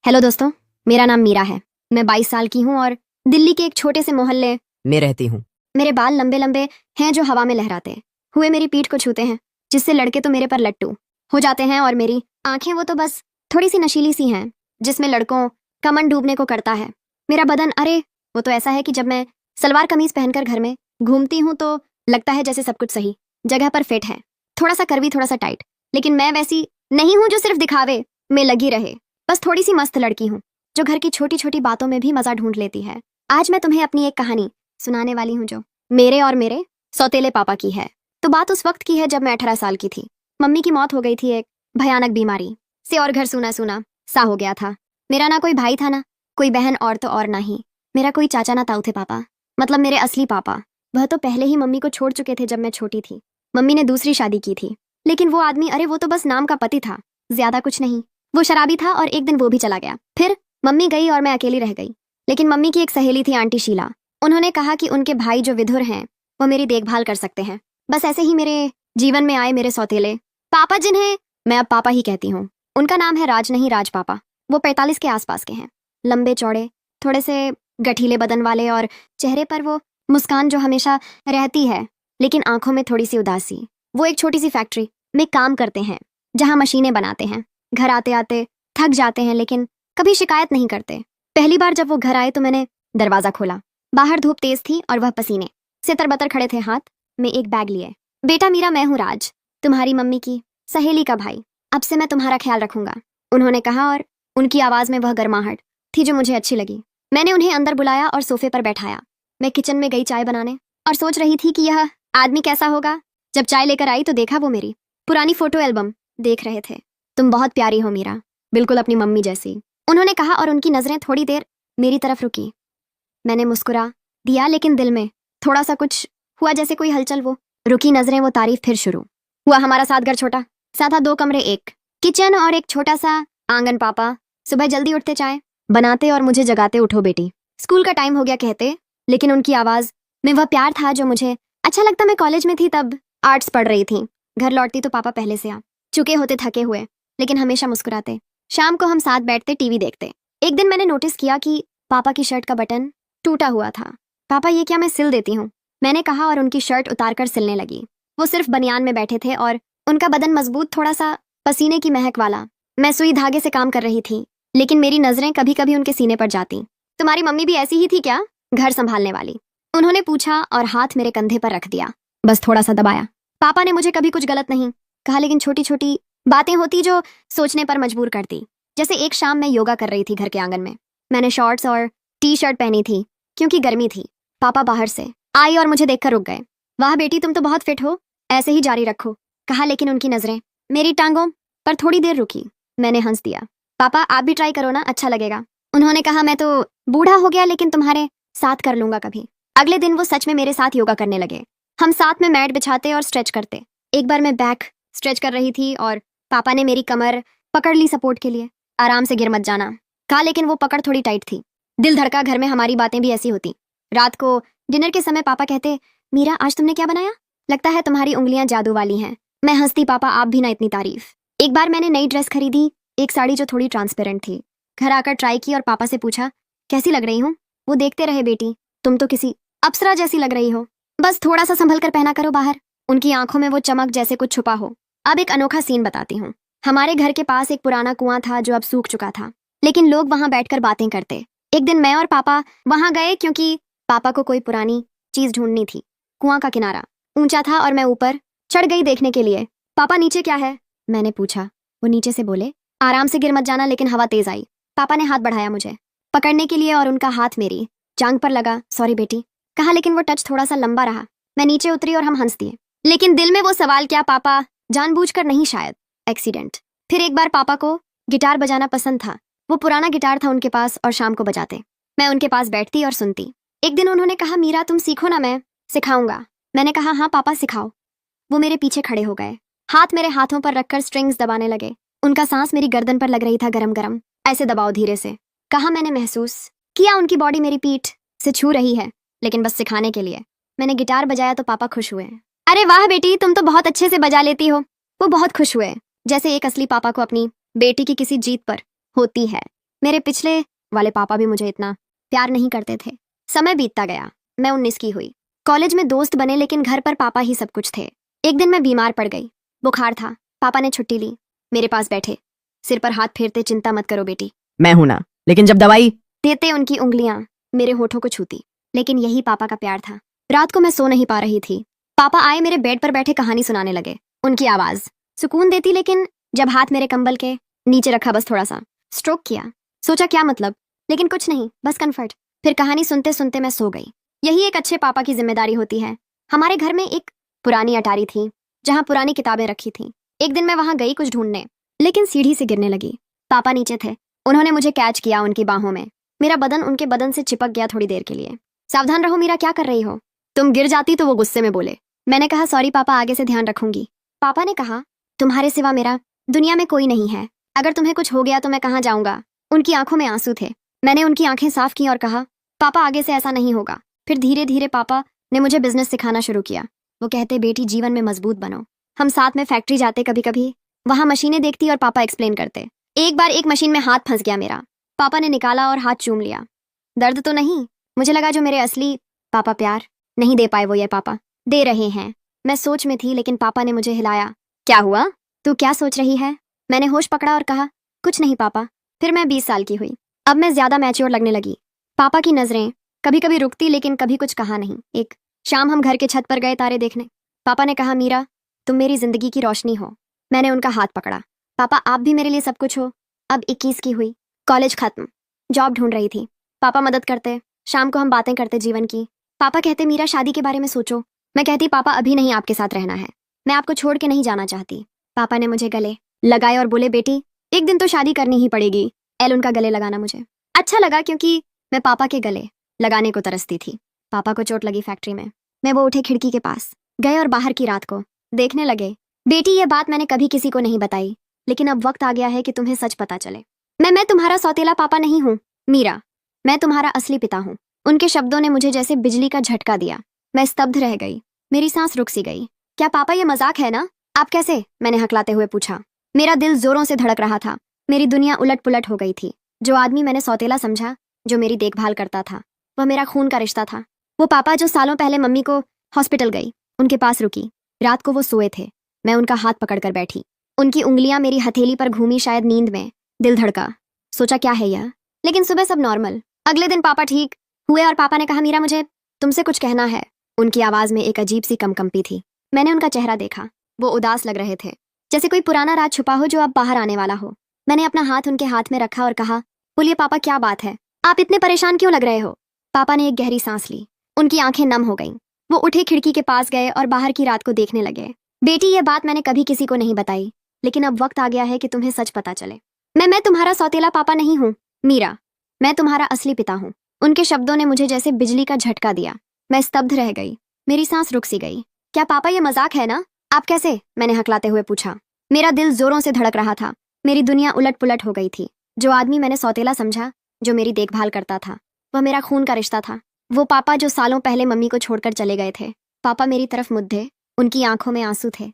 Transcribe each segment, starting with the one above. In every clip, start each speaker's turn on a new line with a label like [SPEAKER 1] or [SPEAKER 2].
[SPEAKER 1] Hello दोस्तों, मेरा नाम मीरा है। मैं 22 साल की हूँ और दिल्ली के एक छोटे से मोहल्ले
[SPEAKER 2] में रहती हूँ।
[SPEAKER 1] मेरे बाल लंबे लंबे हैं जो हवा में लहराते हुए मेरी पीठ को छूते हैं, जिससे लड़के तो मेरे पर लट्टू हो जाते हैं और मेरी आंखें वो तो बस थोड़ी सी नशीली सी हैं, जिसमें लड़कों का मन डूबने को करता है। मेरा बदन, अरे वो तो ऐसा है कि जब मैं सलवार कमीज पहनकर घर में घूमती हूँ तो लगता है जैसे सब कुछ सही जगह पर फिट है, थोड़ा सा कर्वी थोड़ा सा टाइट। लेकिन मैं वैसी नहीं हूँ जो सिर्फ दिखावे में लगी रहे, बस थोड़ी सी मस्त लड़की हूँ जो घर की छोटी छोटी बातों में भी मजा ढूंढ लेती है। आज मैं तुम्हें अपनी एक कहानी सुनाने वाली हूँ जो मेरे और मेरे सौतेले पापा की है। तो बात उस वक्त की है जब मैं 18 साल की थी। मम्मी की मौत हो गई थी एक भयानक बीमारी से और घर सूना सूना सा हो गया था। मेरा ना कोई भाई था, ना कोई बहन, और तो और ना ही मेरा कोई चाचा ना ताऊ थे। पापा मतलब मेरे असली पापा, वह तो पहले ही मम्मी को छोड़ चुके थे जब मैं छोटी थी। मम्मी ने दूसरी शादी की थी, लेकिन वो आदमी, अरे वो तो बस नाम का पति था, ज्यादा कुछ नहीं। वो शराबी था और एक दिन वो भी चला गया। फिर मम्मी गई और मैं अकेली रह गई। लेकिन मम्मी की एक सहेली थी, आंटी शीला। उन्होंने कहा कि उनके भाई जो विधुर हैं वो मेरी देखभाल कर सकते हैं। बस ऐसे ही मेरे जीवन में आए मेरे सौतेले पापा, जिन्हें मैं अब पापा ही कहती हूँ। उनका नाम है राज, नहीं राज पापा। वो 45 के आसपास के हैं, लंबे चौड़े, थोड़े से गठीले बदन वाले और चेहरे पर वो मुस्कान जो हमेशा रहती है, लेकिन आंखों में थोड़ी सी उदासी। वो एक छोटी सी फैक्ट्री में काम करते हैं जहाँ मशीनें बनाते हैं। घर आते आते थक जाते हैं, लेकिन कभी शिकायत नहीं करते। पहली बार जब वो घर आए तो मैंने दरवाजा खोला। बाहर धूप तेज थी और वह पसीने से तरबतर खड़े थे, हाथ में एक बैग लिए। बेटा मीरा, मैं हूँ राज, तुम्हारी मम्मी की सहेली का भाई। अब से मैं तुम्हारा ख्याल रखूंगा, उन्होंने कहा, और उनकी आवाज में वह गर्माहट थी जो मुझे अच्छी लगी। मैंने उन्हें अंदर बुलाया और सोफे पर बैठाया। मैं किचन में गई चाय बनाने और सोच रही थी कि यह आदमी कैसा होगा। जब चाय लेकर आई तो देखा वो मेरी पुरानी फोटो एल्बम देख रहे थे। तुम बहुत प्यारी हो मीरा, बिल्कुल अपनी मम्मी जैसी, उन्होंने कहा, और उनकी नजरें थोड़ी देर मेरी तरफ रुकी। मैंने मुस्कुरा दिया, लेकिन दिल में थोड़ा सा कुछ हुआ, जैसे कोई हलचल। वो रुकी नजरें, वो तारीफ फिर शुरू हुआ। हमारा साथ घर छोटा सा था, 2 कमरे, एक किचन और एक छोटा सा आंगन। पापा सुबह जल्दी उठते, चाय बनाते और मुझे जगाते, उठो बेटी, स्कूल का टाइम हो गया कहते। लेकिन उनकी आवाज में वह प्यार था जो मुझे अच्छा लगता। मैं कॉलेज में थी तब, आर्ट्स पढ़ रही थी। घर लौटती तो पापा पहले से आ चुके होते, थके हुए, लेकिन हमेशा मुस्कुराते। शाम को हम साथ बैठते, टीवी देखते। एक दिन मैंने नोटिस किया कि पापा की शर्ट का बटन टूटा हुआ था। पापा, ये क्या? मैं सिल देती हूँ, मैंने कहा, और उनकी शर्ट उतारकर सिलने लगी। वो सिर्फ बनियान में बैठे थे और उनका बदन मजबूत, थोड़ा सा पसीने की महक वाला। मैं सुई धागे से काम कर रही थी, लेकिन मेरी नजरें कभी कभी उनके सीने पर जाती। तुम्हारी मम्मी भी ऐसी ही थी क्या, घर संभालने वाली, उन्होंने पूछा और हाथ मेरे कंधे पर रख दिया, बस थोड़ा सा दबाया। पापा ने मुझे कभी कुछ गलत नहीं कहा, लेकिन छोटी छोटी बातें होती जो सोचने पर मजबूर करती। जैसे एक शाम मैं योगा कर रही थी घर के आंगन में। मैंने शॉर्ट्स और टी शर्ट पहनी थी क्योंकि गर्मी थी। पापा बाहर से आई और मुझे देखकर रुक गए। वाह बेटी, तुम तो बहुत फिट हो, ऐसे ही जारी रखो, कहा। लेकिन उनकी नजरें मेरी टांगों पर थोड़ी देर रुकी। मैंने हंस दिया। पापा, आप भी ट्राई करो ना, अच्छा लगेगा, उन्होंने कहा। मैं तो बूढ़ा हो गया, लेकिन तुम्हारे साथ कर लूंगा कभी। अगले दिन वो सच में मेरे साथ योगा करने लगे। हम साथ में मैट बिछाते और स्ट्रेच करते। एक बार मैं बैक स्ट्रेच कर रही थी और पापा ने मेरी कमर पकड़ ली सपोर्ट के लिए। आराम से, गिर मत जाना, कहा, लेकिन वो पकड़ थोड़ी टाइट थी। दिल धड़का। घर में हमारी बातें भी ऐसी होती। रात को डिनर के समय पापा कहते, मीरा आज तुमने क्या बनाया, लगता है तुम्हारी उंगलियां जादू वाली हैं। मैं हंसती, पापा आप भी ना इतनी तारीफ। एक बार मैंने नई ड्रेस खरीदी, एक साड़ी जो थोड़ी ट्रांसपेरेंट थी। घर आकर ट्राई की और पापा से पूछा, कैसी लग रही हूँ? वो देखते रहे, बेटी तुम तो किसी अप्सरा जैसी लग रही हो, बस थोड़ा सा संभल कर पहना करो बाहर। उनकी आंखों में वो चमक जैसे कुछ छुपा हो। अब एक अनोखा सीन बताती हूँ। हमारे घर के पास एक पुराना कुआं था जो अब सूख चुका था, लेकिन लोग वहां बैठकर बातें करते। एक दिन मैं और पापा वहां गए क्योंकि पापा को कोई पुरानी चीज ढूंढनी थी। कुआं का किनारा ऊंचा था और मैं ऊपर चढ़ गई देखने के लिए। पापा, नीचे क्या है, मैंने पूछा। वो नीचे से बोले, आराम से, गिर मत जाना, लेकिन हवा तेज आई। पापा ने हाथ बढ़ाया मुझे पकड़ने के लिए और उनका हाथ मेरी जांघ पर लगा। सॉरी बेटी, कहा, लेकिन वो टच थोड़ा सा लंबा रहा। मैं नीचे उतरी और हम हंस दिए, लेकिन दिल में वो सवाल, क्या पापा जानबूझकर नहीं, शायद एक्सीडेंट। फिर एक बार पापा को गिटार बजाना पसंद था। वो पुराना गिटार था उनके पास और शाम को बजाते। मैं उनके पास बैठती और सुनती। एक दिन उन्होंने कहा, मीरा तुम सीखो ना, मैं सिखाऊंगा। मैंने कहा, हाँ पापा सिखाओ। वो मेरे पीछे खड़े हो गए, हाथ मेरे हाथों पर रखकर स्ट्रिंग्स दबाने लगे। उनका सांस मेरी गर्दन पर लग रही था, गरम गरम। ऐसे दबाओ धीरे से, कहा। मैंने महसूस किया उनकी बॉडी मेरी पीठ से छू रही है, लेकिन बस सिखाने के लिए। मैंने गिटार बजाया तो पापा खुश हुए। अरे वाह बेटी, तुम तो बहुत अच्छे से बजा लेती हो। वो बहुत खुश हुए, जैसे एक असली पापा को अपनी बेटी की किसी जीत पर होती है। मेरे पिछले वाले पापा भी मुझे इतना प्यार नहीं करते थे। समय बीतता गया, मैं 19 की हुई। कॉलेज में दोस्त बने, लेकिन घर पर पापा ही सब कुछ थे। एक दिन मैं बीमार पड़ गई, बुखार था। पापा ने छुट्टी ली, मेरे पास बैठे, सिर पर हाथ फेरते, चिंता मत करो बेटी,
[SPEAKER 2] मैं हूं ना। लेकिन जब दवाई
[SPEAKER 1] देते उनकी उंगलियां मेरे होठों को छूती। लेकिन यही पापा का प्यार था। रात को मैं सो नहीं पा रही थी। पापा आए, मेरे बेड पर बैठे कहानी सुनाने लगे। उनकी आवाज सुकून देती, लेकिन जब हाथ मेरे कंबल के नीचे रखा, बस थोड़ा सा स्ट्रोक किया। सोचा क्या मतलब, लेकिन कुछ नहीं, बस कंफर्ट। फिर कहानी सुनते सुनते मैं सो गई। यही एक अच्छे पापा की जिम्मेदारी होती है। हमारे घर में एक पुरानी अटारी थी जहां पुरानी किताबें रखी थी। एक दिन मैं वहां गई कुछ ढूंढने, लेकिन सीढ़ी से गिरने लगी। पापा नीचे थे, उन्होंने मुझे कैच किया उनकी बाहों में। मेरा बदन उनके बदन से चिपक गया थोड़ी देर के लिए। सावधान रहो मीरा, क्या कर रही हो? तुम गिर जाती तो वो गुस्से में बोले। मैंने कहा सॉरी पापा, आगे से ध्यान रखूंगी। पापा ने कहा तुम्हारे सिवा मेरा दुनिया में कोई नहीं है। अगर तुम्हें कुछ हो गया तो मैं कहाँ जाऊंगा? उनकी आंखों में आंसू थे। मैंने उनकी आंखें साफ की और कहा पापा आगे से ऐसा नहीं होगा। फिर धीरे धीरे पापा ने मुझे बिजनेस सिखाना शुरू किया। वो कहते बेटी जीवन में मजबूत बनो। हम साथ में फैक्ट्री जाते, कभी कभी वहां मशीनें देखती और पापा एक्सप्लेन करते। एक बार एक मशीन में हाथ फंस गया मेरा। पापा ने निकाला और हाथ चूम लिया। दर्द तो नहीं। मुझे लगा जो मेरे असली पापा प्यार नहीं दे पाए वो ये पापा दे रहे हैं। मैं सोच में थी, लेकिन पापा ने मुझे हिलाया। क्या हुआ? तू क्या सोच रही है? मैंने होश पकड़ा और कहा कुछ नहीं पापा। फिर मैं 20 साल की हुई। अब मैं ज्यादा मैच्योर लगने लगी। पापा की नजरें कभी कभी रुकती, लेकिन कभी कुछ कहा नहीं। एक शाम हम घर के छत पर गए तारे देखने। पापा ने कहा मीरा तुम मेरी जिंदगी की रोशनी हो। मैंने उनका हाथ पकड़ा। पापा आप भी मेरे लिए सब कुछ हो। अब 21 की हुई, कॉलेज खत्म, जॉब ढूंढ रही थी। पापा मदद करते, शाम को हम बातें करते जीवन की। पापा कहते मीरा शादी के बारे में सोचो। मैं कहती पापा अभी नहीं, आपके साथ रहना है। मैं आपको छोड़ के नहीं जाना चाहती। पापा ने मुझे गले लगाए और बोले बेटी एक दिन तो शादी करनी ही पड़ेगी। एल उनका गले लगाना मुझे अच्छा लगा, क्योंकि मैं पापा के गले लगाने को तरसती थी। पापा को चोट लगी फैक्ट्री में। मैं वो उठे खिड़की के पास गए और बाहर की रात को देखने लगे। बेटी ये बात मैंने कभी किसी को नहीं बताई, लेकिन अब वक्त आ गया है कि तुम्हें सच पता चले। मैं तुम्हारा सौतेला पापा नहीं हूँ मीरा, मैं तुम्हारा असली पिता हूँ। उनके शब्दों ने मुझे जैसे बिजली का झटका दिया। मैं स्तब्ध रह गई, मेरी सांस रुक सी गई। क्या पापा ये मजाक है ना? आप कैसे? मैंने हकलाते हुए पूछा। मेरा दिल जोरों से धड़क रहा था। मेरी दुनिया उलट पुलट हो गई थी। जो आदमी मैंने सौतेला समझा, जो मेरी देखभाल करता था, वह मेरा खून का रिश्ता था। वो पापा जो सालों पहले मम्मी को हॉस्पिटल गई, उनके पास रुकी। रात को वो सोए थे, मैं उनका हाथ पकड़कर बैठी। उनकी उंगलियां मेरी हथेली पर घूमी, शायद नींद में। दिल धड़का, सोचा क्या है यह? लेकिन सुबह सब नॉर्मल। अगले दिन पापा ठीक हुए और पापा ने कहा मीरा मुझे तुमसे कुछ कहना है। उनकी आवाज में एक अजीब सी कंपी थी। मैंने उनका चेहरा देखा, वो उदास लग रहे थे, जैसे कोई पुराना राज छुपा हो जो अब बाहर आने वाला हो। मैंने अपना हाथ उनके हाथ में रखा और कहा बोलिए पापा क्या बात है? आप इतने परेशान क्यों लग रहे हो? पापा ने एक गहरी सांस ली, उनकी आंखें नम हो गईं। वो उठे, खिड़की के पास गए और बाहर की रात को देखने लगे। बेटी ये बात मैंने कभी किसी को नहीं बताई, लेकिन अब वक्त आ गया है कि तुम्हें सच पता चले। मैं तुम्हारा सौतेला पापा नहीं हूँ मीरा, मैं तुम्हारा असली पिता हूँ। उनके शब्दों ने मुझे जैसे बिजली का झटका दिया। मैं स्तब्ध रह गई, मेरी सांस रुक सी गई। क्या पापा ये मजाक है ना? आप कैसे? मैंने हकलाते हुए पूछा। मेरा दिल जोरों से धड़क रहा था। मेरी दुनिया उलट पुलट हो गई थी। जो आदमी मैंने सौतेला समझा, जो मेरी देखभाल करता था, वह मेरा खून का रिश्ता था। वो पापा जो सालों पहले मम्मी को छोड़कर चले गए थे। पापा मेरी तरफ मुद्दे, उनकी आंखों में आंसू थे।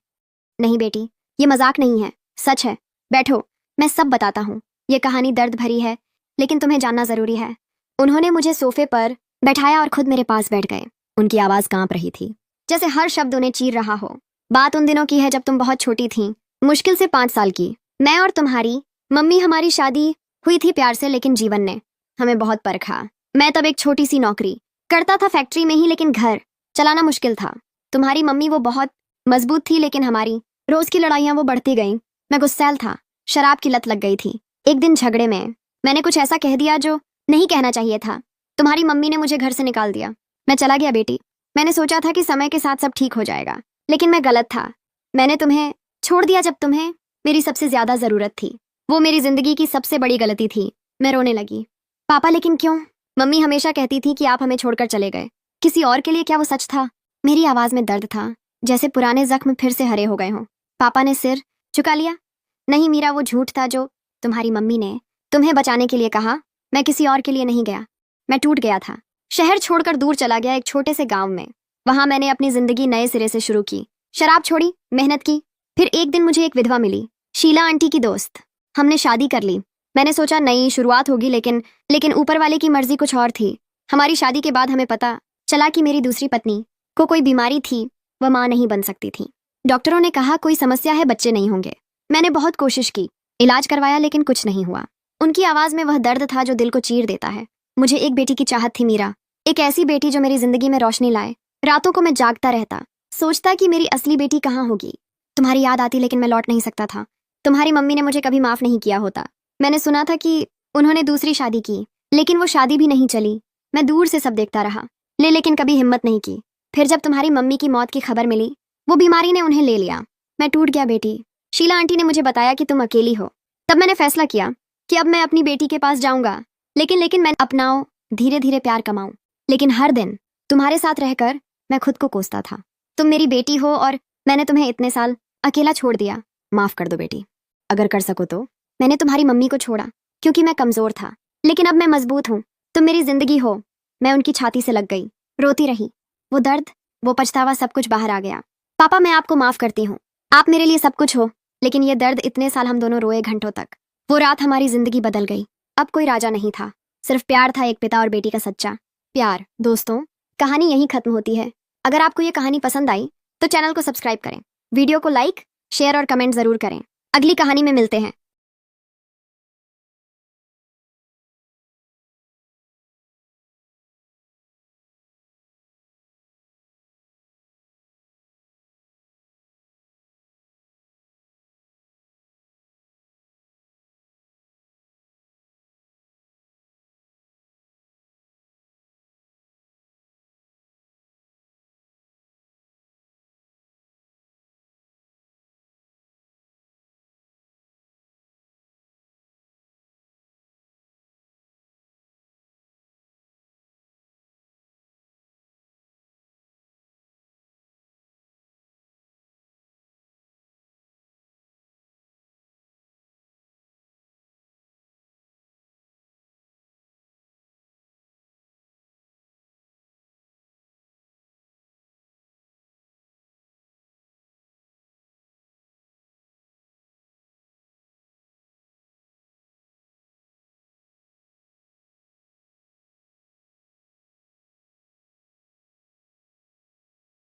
[SPEAKER 1] नहीं बेटी, ये मजाक नहीं है, सच है। बैठो, मैं सब बताता हूँ। ये कहानी दर्द भरी है, लेकिन तुम्हें जानना जरूरी है। उन्होंने मुझे सोफे पर बैठाया और खुद मेरे पास बैठ गए। उनकी आवाज कांप रही थी, जैसे हर शब्द उन्हें चीर रहा हो। बात उन दिनों की है जब तुम बहुत छोटी थी, मुश्किल से 5 साल की। मैं और तुम्हारी मम्मी, हमारी शादी हुई थी प्यार से, लेकिन जीवन ने हमें बहुत परखा। मैं तब एक छोटी सी नौकरी करता था फैक्ट्री में ही, लेकिन घर चलाना मुश्किल था। तुम्हारी मम्मी वो बहुत मजबूत थी, लेकिन हमारी रोज की लड़ाइयां वो बढ़ती गईं। मैं गुस्सैल था, शराब की लत लग गई थी। एक दिन झगड़े में मैंने कुछ ऐसा कह दिया जो नहीं कहना चाहिए था। तुम्हारी मम्मी ने मुझे घर से निकाल दिया। मैं चला गया बेटी। मैंने सोचा था कि समय के साथ सब ठीक हो जाएगा, लेकिन मैं गलत था। मैंने तुम्हें छोड़ दिया जब तुम्हें मेरी सबसे ज्यादा जरूरत थी। वो मेरी जिंदगी की सबसे बड़ी गलती थी। मैं रोने लगी। पापा लेकिन क्यों? मम्मी हमेशा कहती थी कि आप हमें छोड़कर चले गए किसी और के लिए। क्या वो सच था? मेरी आवाज में दर्द था, जैसे पुराने जख्म फिर से हरे हो गए हों। पापा ने सिर झुका लिया। नहीं मीरा, वो झूठ था जो तुम्हारी मम्मी ने तुम्हें बचाने के लिए कहा। मैं किसी और के लिए नहीं गया। मैं टूट गया था, शहर छोड़कर दूर चला गया, एक छोटे से गांव में। वहां मैंने अपनी जिंदगी नए सिरे से शुरू की। शराब छोड़ी, मेहनत की। फिर एक दिन मुझे एक विधवा मिली, शीला आंटी की दोस्त। हमने शादी कर ली। मैंने सोचा नई शुरुआत होगी, लेकिन ऊपर वाले की मर्जी कुछ और थी। हमारी शादी के बाद हमें पता चला कि मेरी दूसरी पत्नी को कोई बीमारी थी, वह माँ नहीं बन सकती थी। डॉक्टरों ने कहा कोई समस्या है, बच्चे नहीं होंगे। मैंने बहुत कोशिश की, इलाज करवाया, लेकिन कुछ नहीं हुआ। उनकी आवाज में वह दर्द था जो दिल को चीर देता है। मुझे एक बेटी की चाहत थी, मीरा, एक ऐसी बेटी जो मेरी जिंदगी में रोशनी लाए। रातों को मैं जागता रहता, सोचता कि मेरी असली बेटी कहाँ होगी। तुम्हारी याद आती, लेकिन मैं लौट नहीं सकता था। तुम्हारी मम्मी ने मुझे कभी माफ नहीं किया होता। मैंने सुना था कि उन्होंने दूसरी शादी की, लेकिन वो शादी भी नहीं चली। मैं दूर से सब देखता रहा, लेकिन कभी हिम्मत नहीं की। फिर जब तुम्हारी मम्मी की मौत की खबर मिली, वो बीमारी ने उन्हें ले लिया। मैं टूट गया बेटी। शीला आंटी ने मुझे बताया कि तुम अकेली हो। तब मैंने फैसला किया कि अब मैं अपनी बेटी के पास जाऊंगा, लेकिन मैं अपनाओ, धीरे धीरे प्यार कमाऊं। लेकिन हर दिन तुम्हारे साथ रहकर मैं खुद को कोसता था। तुम मेरी बेटी हो और मैंने तुम्हें इतने साल अकेला छोड़ दिया। माफ कर दो बेटी, अगर कर सको तो। मैंने तुम्हारी मम्मी को छोड़ा क्योंकि मैं कमजोर था, लेकिन अब मैं मजबूत हूँ। तुम मेरी जिंदगी हो। मैं उनकी छाती से लग गई, रोती रही। वो दर्द, वो पछतावा, सब कुछ बाहर आ गया। पापा, मैं आपको माफ करती हूँ। आप मेरे लिए सब कुछ हो, लेकिन ये दर्द, इतने साल हम दोनों रोए घंटों तक। वो रात हमारी जिंदगी बदल गई। अब कोई राजा नहीं था, सिर्फ प्यार था, एक पिता और बेटी का सच्चा प्यार। दोस्तों, कहानी यहीं खत्म होती है। अगर आपको ये कहानी पसंद आई तो चैनल को सब्सक्राइब करें, वीडियो को लाइक, शेयर और कमेंट जरूर करें। अगली कहानी में मिलते हैं।